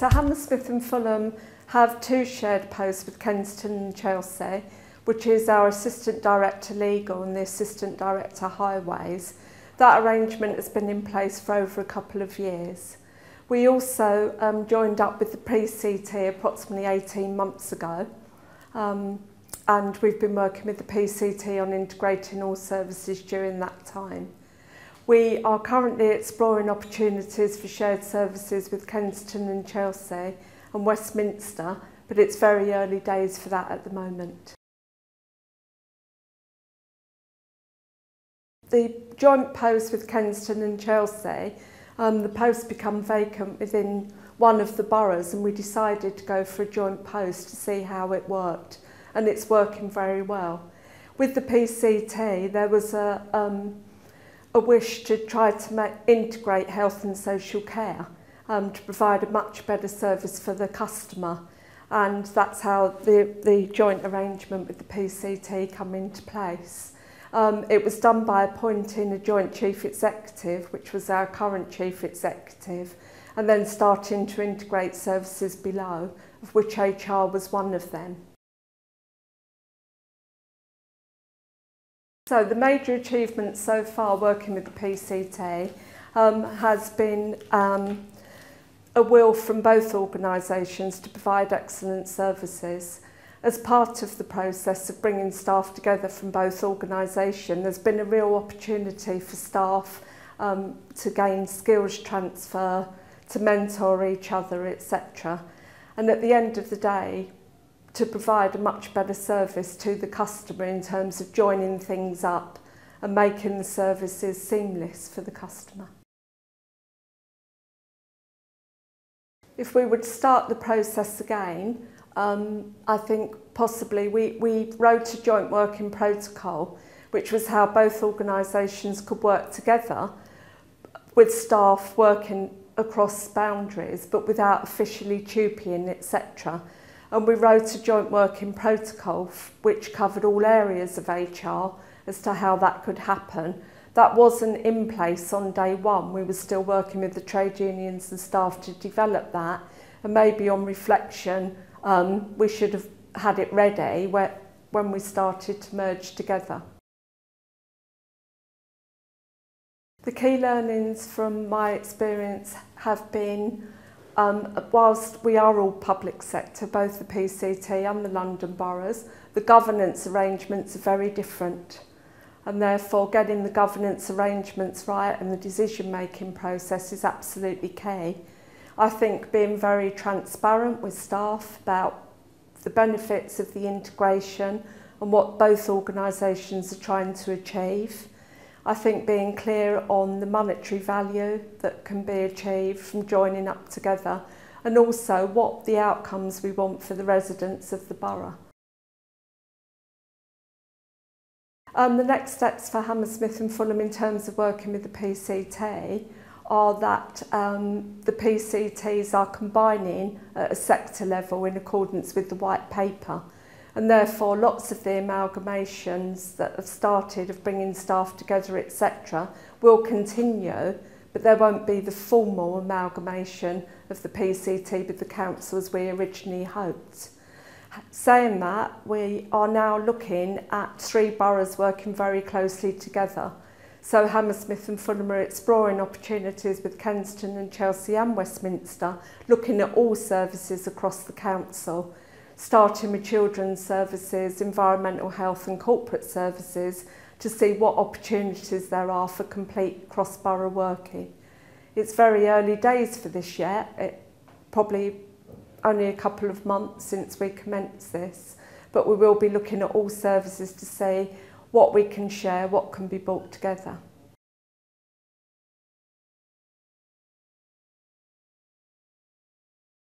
So Hammersmith and Fulham have two shared posts with Kensington and Chelsea, which is our Assistant Director Legal and the Assistant Director Highways. That arrangement has been in place for over a couple of years. We also joined up with the PCT approximately 18 months ago, and we've been working with the PCT on integrating all services during that time. We are currently exploring opportunities for shared services with Kensington and Chelsea and Westminster, but it's very early days for that at the moment. The joint post with Kensington and Chelsea, the post became vacant within one of the boroughs, and we decided to go for a joint post to see how it worked, and it's working very well. With the PCT, there was a wish to try to integrate health and social care to provide a much better service for the customer, and that's how the joint arrangement with the PCT come into place. It was done by appointing a joint chief executive, which was our current chief executive, and then starting to integrate services below, of which HR was one of them. So the major achievement so far working with the PCT has been a will from both organisations to provide excellent services. As part of the process of bringing staff together from both organisations, there's been a real opportunity for staff to gain skills transfer, to mentor each other, etc. And at the end of the day, to provide a much better service to the customer in terms of joining things up and making the services seamless for the customer. If we would start the process again, I think possibly we wrote a joint working protocol, which was how both organisations could work together with staff working across boundaries but without officially tupiing, etc. And we wrote a joint working protocol which covered all areas of HR as to how that could happen. That wasn't in place on day one. We were still working with the trade unions and staff to develop that, and maybe on reflection we should have had it ready when we started to merge together. The key learnings from my experience have been, whilst we are all public sector, both the PCT and the London boroughs, the governance arrangements are very different, and therefore getting the governance arrangements right and the decision-making process is absolutely key. I think being very transparent with staff about the benefits of the integration and what both organisations are trying to achieve. I think being clear on the monetary value that can be achieved from joining up together, and also what the outcomes we want for the residents of the borough. The next steps for Hammersmith and Fulham in terms of working with the PCT are that the PCTs are combining at a sector level in accordance with the white paper, and therefore lots of the amalgamations that have started of bringing staff together, etc., will continue, but there won't be the formal amalgamation of the PCT with the council as we originally hoped. Saying that, we are now looking at 3 boroughs working very closely together. So Hammersmith and Fulham are exploring opportunities with Kensington and Chelsea and Westminster, looking at all services across the council, starting with children's services, environmental health and corporate services, to see what opportunities there are for complete cross-borough working. It's very early days for this yet, probably only a couple of months since we commenced this, but we will be looking at all services to see what we can share, what can be brought together.